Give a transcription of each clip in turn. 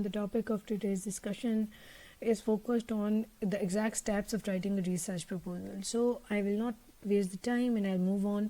the topic of today's discussion is focused on the exact steps of writing a research proposal. So I will not waste the time and I'll move on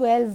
12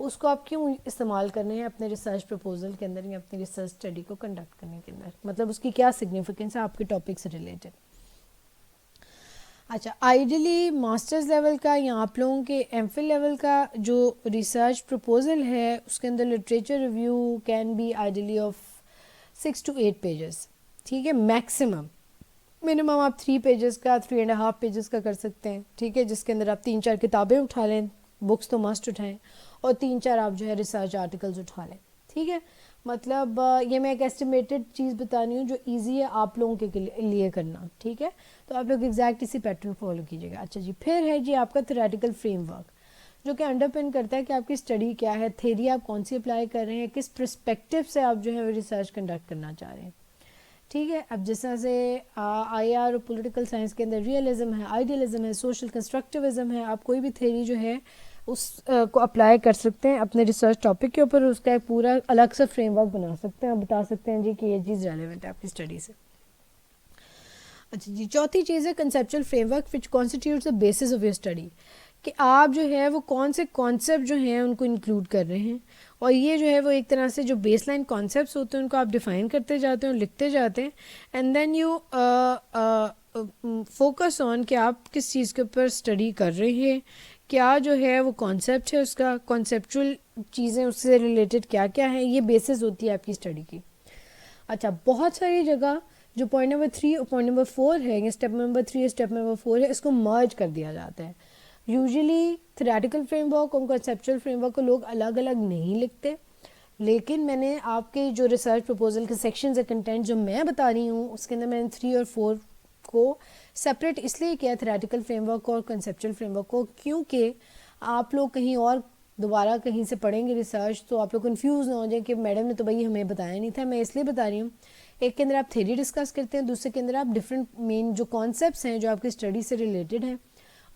اس کو آپ کیوں استعمال کرنے ہیں اپنے research proposal کے اندر یا اپنی ریسرچ اسٹڈی کو کنڈکٹ کرنے کے اندر, مطلب اس کی کیا سگنیفیکنس ہے آپ کے ٹاپک سے ریلیٹڈ. اچھا, آئیڈیلی ماسٹرز لیول کا یا آپ لوگوں کے ایم فل لیول کا جو ریسرچ پروپوزل ہے اس کے اندر literature review can be ideally of 6 to 8 pages, ٹھیک ہے, میکسیمم. منیمم آپ 3 پیجز کا 3.5 پیجز کا کر سکتے ہیں, ٹھیک ہے, جس کے اندر آپ 3-4 کتابیں اٹھا لیں, بکس تو مسٹ اٹھائیں, اور 3-4 آپ جو ہے ریسرچ آرٹیکلز اٹھا لیں, ٹھیک ہے. مطلب یہ میں ایک ایسٹیمیٹڈ چیز بتانی ہوں جو ایزی ہے آپ لوگوں کے لیے کرنا, ٹھیک ہے. تو آپ لوگ ایگزیکٹ اسی پیٹرن فالو کیجیے گا. اچھا جی, پھر ہے جی آپ کا تھیوریٹیکل فریم ورک, جو کہ انڈر پن کرتا ہے کہ آپ کی اسٹڈی کیا ہے, تھیری آپ کون سی اپلائی کر رہے ہیں, کس پرسپیکٹو سے آپ جو ہے ریسرچ کنڈکٹ کرنا چاہ رہے ہیں, ٹھیک ہے. اب جس طرح سے آئی آر اور پولیٹیکل سائنس کے اندر ریئلزم ہے, آئیڈیلزم ہے, سوشل کنسٹرکٹیوزم ہے, آپ کوئی بھی تھیری جو ہے اس کو اپلائی کر سکتے ہیں اپنے ریسرچ ٹاپک کے اوپر, اس کا ایک پورا الگ سے فریم ورک بنا سکتے ہیں اور بتا سکتے ہیں جی کہ یہ چیز ریلیونٹ ہے آپ کی اسٹڈی سے. اچھا جی, چوتھی چیز ہے conceptual frame work which constitutes the basis of your study, کہ آپ جو ہے وہ کون سے کانسیپٹ جو ہیں ان کو انکلوڈ کر رہے ہیں, اور یہ جو ہے وہ ایک طرح سے جو بیس لائن کانسیپٹس ہوتے ہیں ان کو آپ ڈیفائن کرتے جاتے ہیں اور لکھتے جاتے ہیں, and then you focus on کہ آپ کس چیز کے اوپر اسٹڈی کر رہے ہیں, کیا جو ہے وہ کانسیپٹ ہے اس کا, کانسیپچول چیزیں اس سے ریلیٹڈ کیا کیا ہیں, یہ بیسس ہوتی ہے آپ کی اسٹڈی کی. اچھا, بہت ساری جگہ جو پوائنٹ نمبر 3 اور پوائنٹ نمبر 4 ہے, یا اسٹیپ نمبر 3 اسٹیپ نمبر 4 ہے, اس کو مرج کر دیا جاتا ہے. یوزلی تھیوریٹیکل فریم ورک اور کنسیپچل فریم ورک کو لوگ الگ الگ نہیں لکھتے, لیکن میں نے آپ کے جو ریسرچ پروپوزل کے سیکشنز ہے, کنٹینٹ جو میں بتا رہی ہوں اس کے اندر میں نے 3 اور 4 کو سپریٹ اس لیے کیا تھیوریٹیکل فریم ورک اور کنسیپچل فریم ورک کو, کیونکہ آپ لوگ کہیں اور دوبارہ کہیں سے پڑھیں گے ریسرچ تو آپ لوگ کنفیوز نہ ہو جائیں کہ میڈم نے تو بھائی ہمیں بتایا نہیں تھا. میں اس لیے بتا رہی ہوں, ایک کے اندر آپ تھیری ڈسکس کرتے ہیں, دوسرے کے اندر آپ ڈفرینٹ مین جو کانسیپٹس ہیں جو آپ کی اسٹڈی سے ریلیٹڈ ہیں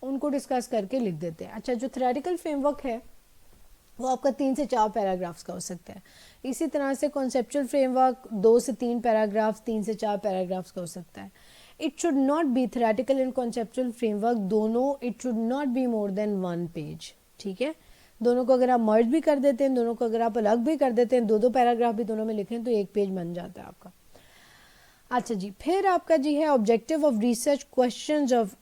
ان کو ڈسکس کر کے لکھ دیتے ہیں. اچھا, جو تھیوریٹیکل فریم ورک ہے وہ آپ کا 3 سے 4 پیراگرافس کا ہو سکتا ہے. اسی طرح سے کنسیپچل فریم ورک 2 سے 3 پیراگرافس, 3 سے 4 پیراگرافس کا ہو سکتا ہے. It should not be theoretical and conceptual framework دونوں, it should not be more than 1 page, ٹھیک ہے. دونوں کو اگر آپ مرج بھی کر دیتے ہیں, دونوں کو اگر آپ الگ بھی کر دیتے ہیں, 2 پیراگراف بھی دونوں میں لکھیں تو 1 پیج بن جاتا ہے آپ کا. اچھا جی, پھر آپ کا جی ہے objective of research questions of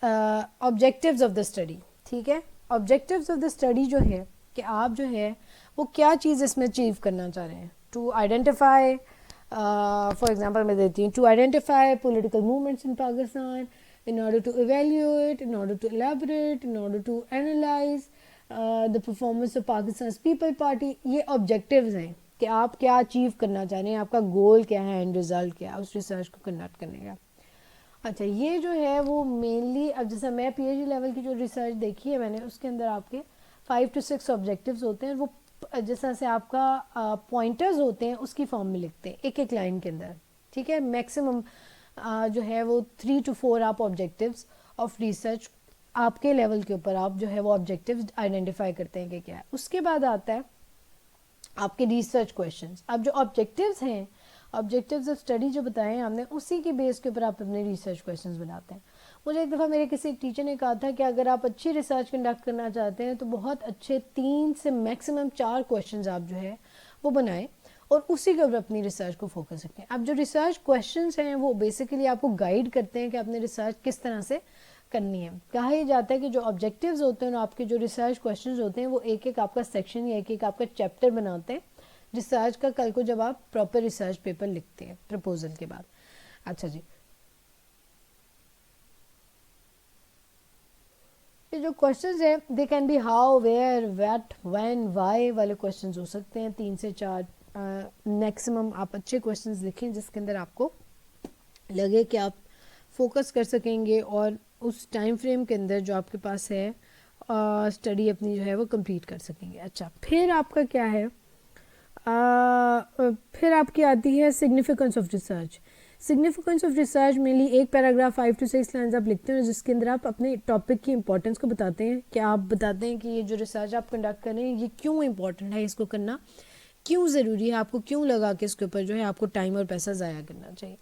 objectives of the study, ٹھیک ہے. آبجیکٹیوز آف دا اسٹڈی جو ہے کہ آپ جو ہے وہ کیا چیز اس میں اچیو کرنا چاہ رہے ہیں. ٹو آئیڈینٹیفائی, فار ایگزامپل میں دیتی ہوں, to identify political movements in Pakistan in order to evaluate, in order to elaborate, in order to analyze the performance of Pakistan's People Party. یہ آبجیکٹیوز ہیں کہ آپ کیا اچیو کرنا چاہ رہے ہیں, آپ کا گول کیا ہے, اینڈ ریزلٹ کیا ہے اس ریسرچ کو کنڈکٹ کرنے کا. اچھا, یہ جو ہے وہ مینلی, اب جیسا میں پی ایچ ڈی لیول کی جو ریسرچ دیکھی ہے میں نے, اس کے اندر آپ کے 5 to 6 آبجیکٹیوز ہوتے ہیں. وہ جس طرح سے آپ کا پوائنٹرز ہوتے ہیں اس کی فارم میں لکھتے ہیں ایک ایک لائن کے اندر, ٹھیک ہے. میکسیمم جو ہے وہ 3 to 4 آپ آبجیکٹیوز آف ریسرچ آپ کے لیول کے اوپر آپ جو ہے وہ آبجیکٹیوز آئیڈینٹیفائی کرتے ہیں کہ کیا ہے. اس کے بعد آتا ہے آپ کے ریسرچ کویشچنز. اب جو آبجیکٹیوز ہیں, آبجیکٹیوز آف اسٹڈی جو بتائے ہیں ہم نے, اسی کے بیس کے اوپر آپ اپنے ریسرچ کویشچنز بناتے ہیں. مجھے ایک دفعہ میرے کسی ایک ٹیچر نے کہا تھا کہ اگر آپ اچھی ریسرچ کنڈکٹ کرنا چاہتے ہیں تو بہت اچھے 3 سے میکسیمم 4 کویشچنز آپ جو ہے وہ بنائیں اور اسی کے اوپر اپنی ریسرچ کو فوکس رکھیں. اب جو ریسرچ کویشچنز ہیں وہ بیسیکلی آپ کو گائیڈ کرتے ہیں کہ آپ نے ریسرچ کس طرح سے کرنی ہے. کہا یہ جاتا ہے کہ جو آبجیکٹیوز ہوتے ہیں, آپ کے جو ریسرچ کویشچنز ہوتے ہیں, وہ ایک ایک آپ کا سیکشن یا ایک ایک آپ کا چیپٹر بناتے ہیں ریسرچ کا, کل کو جب آپ پراپر ریسرچ پیپر لکھتے ہیں پرپوزل کے بعد. اچھا جی, یہ جو کویشچنز ہیں they can be how, where, what, when, why والے کویشچنز ہو سکتے ہیں. 3 سے 4 میکسیمم آپ اچھے کویشچنز لکھیں جس کے اندر آپ کو لگے کہ آپ فوکس کر سکیں گے اور اس ٹائم فریم کے اندر جو آپ کے پاس ہے اسٹڈی اپنی جو ہے وہ کمپلیٹ کر سکیں گے. اچھا, پھر آپ کا کیا ہے, پھر آپ کی آتی ہے significance of research. Significance of research mainly ایک پیراگراف 5 to 6 لائنز آپ لکھتے ہیں جس کے اندر آپ اپنے ٹاپک کی امپورٹنس کو بتاتے ہیں کہ آپ بتاتے ہیں کہ یہ جو ریسرچ آپ کنڈکٹ کر رہے ہیں یہ کیوں امپورٹنٹ ہے, اس کو کرنا کیوں ضروری ہے, آپ کو کیوں لگا کہ اس کے اوپر جو ہے آپ کو ٹائم اور پیسہ ضائع کرنا چاہیے,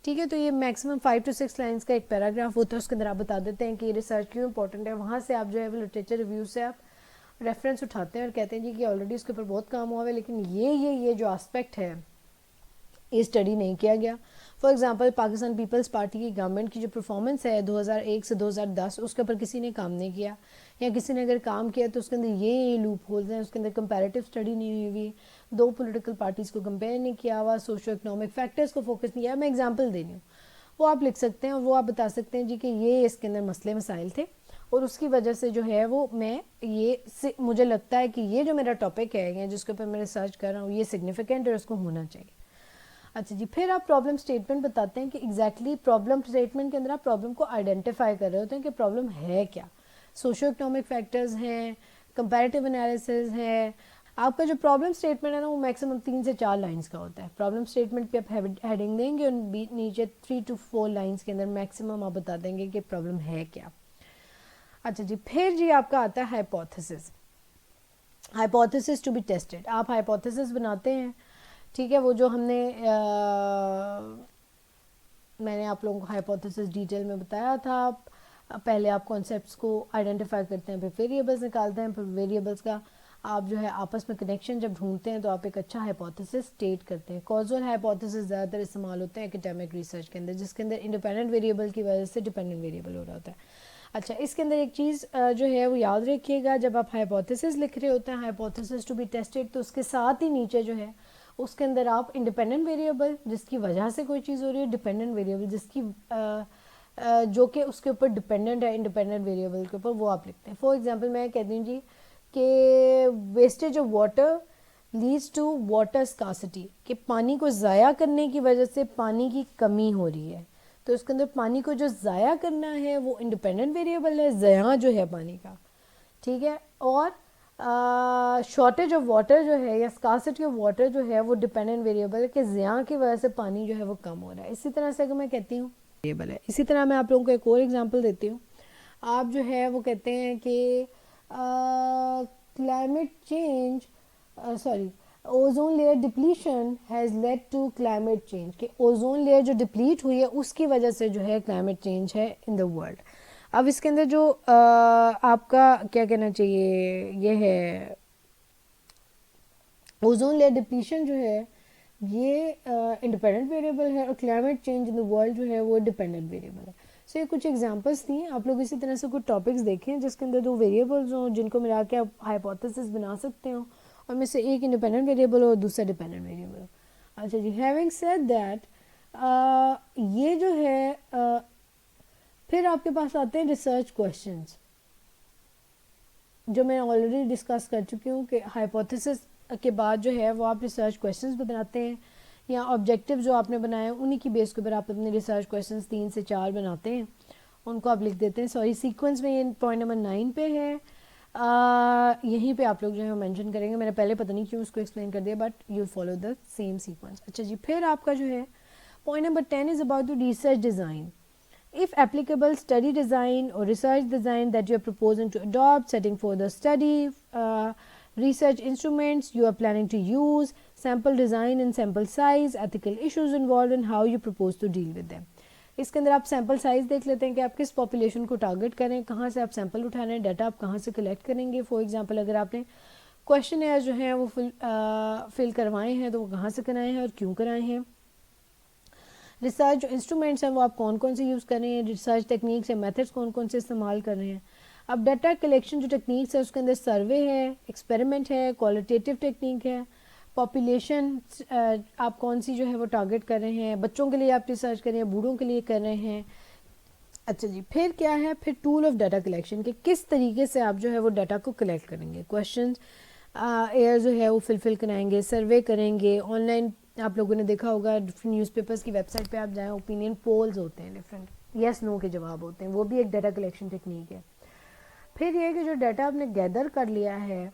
ٹھیک ہے. تو یہ میکسیمم 5 to 6 لائنز کا ایک پیراگراف ہوتا ہے, اس کے اندر آپ بتا دیتے ہیں کہ یہ ریسرچ کیوں امپورٹنٹ ہے. وہاں سے آپ جو ہے وہ لٹریچر ریویو سے آپ ریفرنس اٹھاتے ہیں اور کہتے ہیں جی کہ آلریڈی اس کے اوپر بہت کام ہوا ہے لیکن یہ جو آسپیکٹ ہے یہ اسٹڈی نہیں کیا گیا. فار ایگزامپل پاکستان پیپلز پارٹی کی گورنمنٹ کی جو پرفارمنس ہے 2001 سے 2010 اس کے اوپر کسی نے کام نہیں کیا, یا کسی نے اگر کام کیا تو اس کے اندر یہ لوپ ہولز ہیں, اس کے اندر کمپیریٹیو اسٹڈی نہیں ہوئی, 2 پولیٹیکل پارٹیز کو کمپیئر نہیں کیا ہوا, سوشو اکنامک فیکٹرز کو فوکس نہیں کیا. میں اگزامپل دے رہی ہوں, وہ آپ لکھ سکتے ہیں اور وہ آپ بتا سکتے ہیں جی کہ یہ اس کے اندر مسئلے مسائل تھے اور اس کی وجہ سے جو ہے وہ مجھے لگتا ہے کہ یہ جو میرا ٹاپک ہے یا جس کے اوپر میں ریسرچ کر رہا ہوں یہ سگنیفیکنٹ ہے اور اس کو ہونا چاہیے. اچھا جی, پھر آپ پرابلم اسٹیٹمنٹ بتاتے ہیں کہ ایگزیکٹلی پرابلم اسٹیٹمنٹ کے اندر آپ پرابلم کو آئیڈینٹیفائی کر رہے ہوتے ہیں کہ پرابلم ہے کیا. سوشو اکنامک فیکٹرز ہیں, کمپیریٹیو انالیسز ہے. آپ کا جو پرابلم اسٹیٹمنٹ ہے نا وہ میکسیمم 3 سے 4 لائنز کا ہوتا ہے. پرابلم اسٹیٹمنٹ پہ آپ ہیڈنگ دیں گے اور نیچے 3 to 4 لائنز کے اندر میکسیمم آپ بتا دیں گے کہ پرابلم ہے کیا. اچھا جی, پھر جی آپ کا آتا ہے hypothesis. Hypothesis to be tested. آپ ہائپوتھیسس بناتے ہیں, ٹھیک ہے, وہ جو ہم نے میں نے آپ لوگوں کو ہائپوتھیسس ڈیٹیل میں بتایا تھا. پہلے آپ کانسیپٹس کو آئیڈینٹیفائی کرتے ہیں, پھر ویریبلس نکالتے ہیں, پھر ویریبلس کا آپ جو ہے آپس میں کنیکشن جب ڈھونڈتے ہیں تو آپ ایک اچھا ہائپوتھیسس اسٹیٹ کرتے ہیں. کازل ہائپوتھیسس زیادہ تر استعمال ہوتے ہیں ایکیڈیمک ریسرچ کے اندر, جس کے اندر انڈیپینڈنٹ ویریبل کی وجہ سے ڈیپینڈنٹ ویریبل ہو رہا ہوتا ہے. اچھا, اس کے اندر ایک چیز جو ہے وہ یاد رکھیے گا, جب آپ ہائپوتھیسس لکھ رہے ہوتے ہیں ہائپوتھیسس ٹو بی ٹیسٹڈ, تو اس کے ساتھ ہی نیچے جو ہے اس کے اندر آپ انڈیپینڈنٹ ویریبل جس کی وجہ سے کوئی چیز ہو رہی ہے, ڈیپینڈنٹ ویریبل جس کی جو کہ اس کے اوپر ڈیپینڈنٹ ہے انڈیپینڈنٹ ویریبل کے اوپر, وہ آپ لکھتے ہیں. فار ایگزامپل میں کہتی ہوں جی کہ wastage of water leads to water scarcity, کہ پانی کو ضائع کرنے کی وجہ سے پانی کی کمی ہو رہی ہے. تو اس کے اندر پانی کو جو ضائع کرنا ہے وہ انڈیپینڈنٹ ویریبل ہے, ضیاع جو ہے پانی کا, ٹھیک ہے. اور شارٹیج آف واٹر جو ہے یا اسکاسٹی آف واٹر جو ہے وہ ڈیپینڈنٹ ویریبل ہے, کہ ضیاع کی وجہ سے پانی جو ہے وہ کم ہو رہا ہے. اسی طرح سے اگر میں کہتی ہوں ویریبل ہے. اسی طرح میں آپ لوگوں کو ایک اور ایگزامپل دیتی ہوں. آپ جو ہے وہ کہتے ہیں کہ climate change ozone layer depletion has led to climate change, کہ اوزون لیئر جو ڈپلیٹ ہوئی ہے اس کی وجہ سے جو ہے کلائمیٹ چینج ہے ان دا ورلڈ. اب اس کے اندر جو آپ کا کیا کہنا چاہیے, یہ ہے اوزون لیئر ڈپلیشن جو ہے یہ انڈیپینڈنٹ ویریبل ہے, اور climate change in the world جو ہے وہ ڈیپینڈنٹ ویریبل ہے. سو یہ کچھ ایگزامپلس تھیں. آپ لوگ اسی طرح سے کچھ ٹاپکس دیکھیں جس کے اندر 2 ویریبلز ہوں جن کو ملا کے آپ ہائپوتھیسس بنا سکتے ہو, اور میں سے ایک انڈیپینڈنٹ ویریبل ہو اور دوسرا ڈیپینڈنٹ ویریبل ہو. اچھا جی, ہیونگ سیڈ دیٹ یہ جو ہے پھر آپ کے پاس آتے ہیں ریسرچ کویشچنز, جو میں آلریڈی ڈسکس کر چکی ہوں کہ ہائپوتھیسس کے بعد جو ہے وہ آپ ریسرچ کویشچنز بناتے ہیں, یا آبجیکٹیو جو آپ نے بنائے ہیں انہی کی بیس کے اوپر آپ اپنے ریسرچ کویشچنز 3 سے 4 بناتے ہیں, ان کو آپ لکھ دیتے ہیں. سوری, سیکوینس میں یہ پوائنٹ نمبر 9 پہ ہے, یہیں پہ آپ لوگ جو ہے مینشن کریں گے. میں نے پہلے پتہ نہیں کیوں اس کو ایکسپلین کر دیا, but you follow the same sequence. اچھا جی, پھر آپ کا جو ہے point number 10 is about the research design. If applicable, study design or research design that you are proposing to adopt, setting for the study, research instruments you are planning to use, sample design and sample size, ethical issues involved and how you propose to deal with them. اس کے اندر آپ sample size دیکھ لیتے ہیں کہ آپ کس population کو target کریں, کہاں سے آپ سیمپل اٹھانے ہیں, ڈیٹا آپ کہاں سے کلیکٹ کریں گے. فار ایگزامپل اگر آپ نے کویشچن ایئر جو ہیں وہ فل کروائے ہیں تو وہ کہاں سے کرائے ہیں اور کیوں کرائے ہیں. ریسرچ جو انسٹرومنٹس ہیں وہ آپ کون کون سے یوز کر رہے ہیں, ریسرچ ٹیکنیکس یا میتھڈس کون کون سے استعمال کر رہے ہیں. اب ڈیٹا کلیکشن جو ٹیکنیکس ہے اس کے اندر سروے ہے, ایکسپیریمنٹ ہے, کوالٹیٹیو ٹیکنیک ہے, پاپولیشن آپ کون سی جو ہے وہ ٹارگٹ کر رہے ہیں, بچوں کے لیے آپ ریسرچ کر رہے ہیں, بوڑھوں کے لیے کر رہے ہیں. اچھا جی, پھر کیا ہے, پھر ٹول آف ڈیٹا کلیکشن, کہ کس طریقے سے آپ جو ہے وہ ڈیٹا کو کلیکٹ کریں گے. کویشچنز ایئر جو ہے وہ فل کرائیں گے, سروے کریں گے. آن لائن آپ لوگوں نے دیکھا ہوگا ڈفرینٹ نیوز پیپرس کی ویب سائٹ پہ آپ جائیں, اوپینین پولز ہوتے ہیں, ڈفرینٹ یس نو کے جواب ہوتے ہیں, وہ بھی ایک ڈیٹا کلیکشن ٹیکنیک ہے. پھر یہ کہ جو ڈیٹا آپ نے گیدر کر لیا ہے,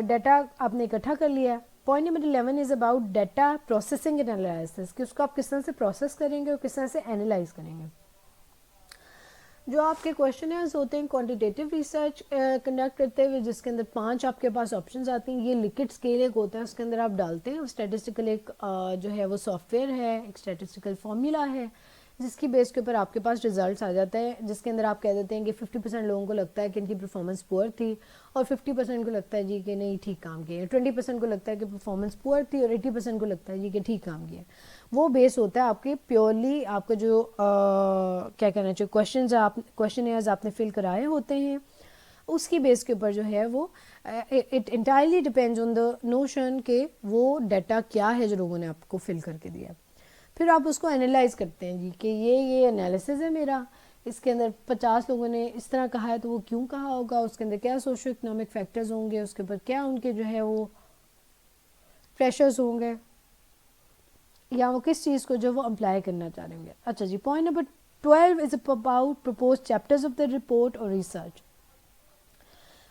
ڈیٹا آپ نے اکٹھا کر لیا ہے. Point number 11 is about data processing and analysis, کہ اس کو آپ کس طرح سے پروسیس کریں گے اور کس طرح سے اینالائز کریں گے. جو آپ کے کویشچنرز ہوتے ہیں کوانٹیٹیو ریسرچ کنڈکٹ کرتے ہوئے, جس کے اندر 5 آپ کے پاس آپشنز آتی ہیں. یہ لکٹ اسکیل ایک ہوتا ہے, اس کے اندر آپ ڈالتے ہیں اسٹیٹسٹیکل ایک جو ہے وہ سافٹ ویئر ہے, ایک اسٹیٹسٹیکل فارمولا ہے, جس کی بیس کے اوپر آپ کے پاس ریزلٹس آ جاتا ہے، جس کے اندر آپ کہہ دیتے ہیں کہ 50% لوگوں کو لگتا ہے کہ ان کی پرفارمنس پور تھی اور 50% کو لگتا ہے جی کہ نہیں ٹھیک کام کیا، 20% کو لگتا ہے کہ پرفارمنس پور تھی اور 80% کو لگتا ہے جی کہ ٹھیک کام کیا. وہ بیس ہوتا ہے آپ کے پیورلی آپ کا جو کیا کہنا چاہیے کویشچنیئرز آپ نے فل کرائے ہوتے ہیں، اس کی بیس کے اوپر جو ہے وہ it entirely depends on the notion کہ وہ ڈیٹا کیا ہے جو لوگوں نے آپ کو فل کر کے دیا. پھر آپ اس کو انالائز کرتے ہیں جی کہ یہ انالیسز ہے میرا، اس کے اندر 50 لوگوں نے اس طرح کہا ہے تو وہ کیوں کہا ہوگا، اس کے اندر کیا سوشو اکنامک فیکٹرز ہوں گے، اس کے اوپر کیا ان کے جو ہے وہ پریشرز ہوں گے، یا وہ کس چیز کو جو وہ امپلائی کرنا چاہ رہے ہوں گے. اچھا جی، point number 12 is about purpose chapters of the report اور ریسرچ.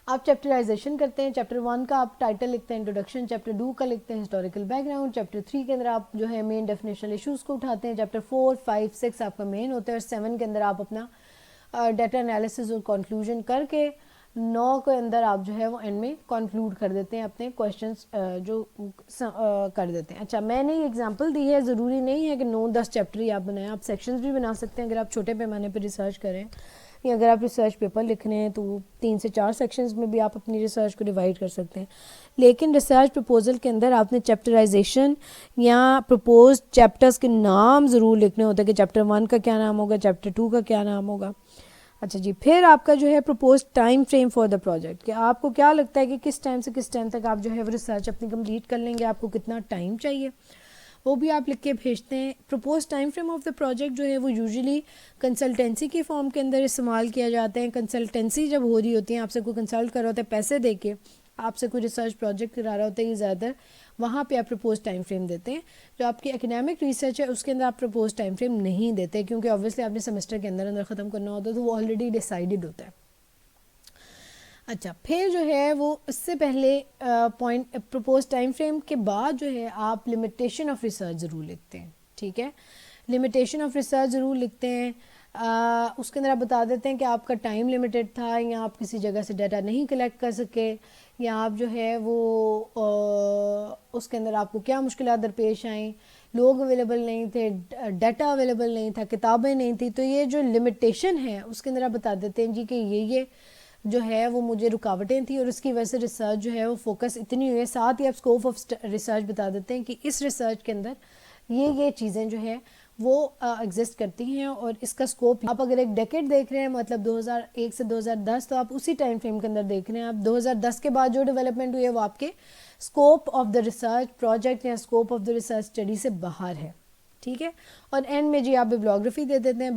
آپ چیپٹرائزیشن کرتے ہیں. چیپٹر 1 کا آپ ٹائٹل لکھتے ہیں انٹروڈکشن، چیپٹر 2 کا لکھتے ہیں ہسٹوریکل بیک گراؤنڈ، چیپٹر 3 کے اندر آپ جو ہے مین ڈیفینیشنل ایشوز کو اٹھاتے ہیں، چیپٹر 4 5 6 آپ کا مین ہوتا ہے، اور 7 کے اندر آپ اپنا ڈیٹا انالیسز اور کنکلوژن کر کے 9 کے اندر آپ جو ہے وہ اینڈ میں کنکلوڈ کر دیتے ہیں اپنے کویشچنس جو کر دیتے ہیں. اچھا، میں نے یہ ایگزامپل دی ہے، ضروری نہیں ہے کہ 9-10 چیپٹر ہی آپ بنائیں، آپ سیکشنز بھی بنا سکتے ہیں اگر آپ چھوٹے پیمانے پہ ریسرچ کریں، یا اگر آپ ریسرچ پیپر لکھ رہے ہیں تو 3 سے 4 سیکشنز میں بھی آپ اپنی ریسرچ کو ڈیوائڈ کر سکتے ہیں. لیکن ریسرچ پرپوزل کے اندر آپ نے چیپٹرائزیشن یا پرپوز چیپٹرز کے نام ضرور لکھنے ہوتے ہیں کہ چیپٹر 1 کا کیا نام ہوگا، چیپٹر 2 کا کیا نام ہوگا. اچھا جی، پھر آپ کا جو ہے purpose time frame for the project, کہ آپ کو کیا لگتا ہے کہ کس ٹائم سے کس ٹائم تک آپ جو ہے وہ ریسرچ اپنی کمپلیٹ کر لیں گے، آپ کو کتنا ٹائم چاہیے، وہ بھی آپ لکھ کے بھیجتے ہیں. Purpose time frame of the project جو ہے وہ یوزلی کنسلٹنسی کی فارم کے اندر استعمال کیا جاتا ہے. کنسلٹنسی جب ہو رہی ہوتی ہیں، آپ سے کوئی کنسلٹ کر رہا ہوتا ہے پیسے دے کے، آپ سے کوئی ریسرچ پروجیکٹ کرا رہا ہوتا ہے، یہ زیادہ تر وہاں پہ آپ پرپوز ٹائم فریم دیتے ہیں. جو آپ کی اکنامک ریسرچ ہے اس کے اندر آپ پرپوز ٹائم فریم نہیں دیتے، کیونکہ obviously آپ نے سیمسٹر کے اندر ختم کرنا ہوتا ہے تو وہ آلریڈی ڈیسائیڈڈ ہوتا ہے. اچھا، پھر جو ہے وہ اس سے پہلے پوائنٹ پرپوز ٹائم فریم کے بعد جو ہے آپ لمیٹیشن آف ریسرچ ضرور لکھتے ہیں. ٹھیک ہے، لمیٹیشن آف ریسرچ ضرور لکھتے ہیں. اس کے اندر آپ بتا دیتے ہیں کہ آپ کا ٹائم لمیٹڈ تھا، یا آپ کسی جگہ سے ڈیٹا نہیں کلیکٹ کر سکے، یا آپ جو ہے وہ اس کے اندر آپ کو کیا مشکلات درپیش آئیں، لوگ اویلیبل نہیں تھے، ڈیٹا اویلیبل نہیں تھا، کتابیں نہیں تھیں. تو یہ جو لمیٹیشن ہے اس کے اندر آپ بتا دیتے ہیں جی کہ یہ جو ہے وہ مجھے رکاوٹیں تھیں اور اس کی وجہ سے ریسرچ جو ہے وہ فوکس اتنی ہوئی ہے. ساتھ ہی آپ اسکوپ آف ریسرچ بتا دیتے ہیں کہ اس ریسرچ کے اندر یہ چیزیں جو ہے وہ ایگزسٹ کرتی ہیں، اور اس کا اسکوپ آپ اگر ایک ڈیکیڈ دیکھ رہے ہیں، مطلب 2001 سے 2010، تو آپ اسی ٹائم فریم کے اندر دیکھ رہے ہیں. آپ 2010 کے بعد جو ڈیولپمنٹ ہوئی ہے وہ آپ کے scope of the research project یا scope of the research study سے باہر ہے. ٹھیک ہے، اور اینڈ میں جی آپ ببلیوگرافی دے دیتے ہیں.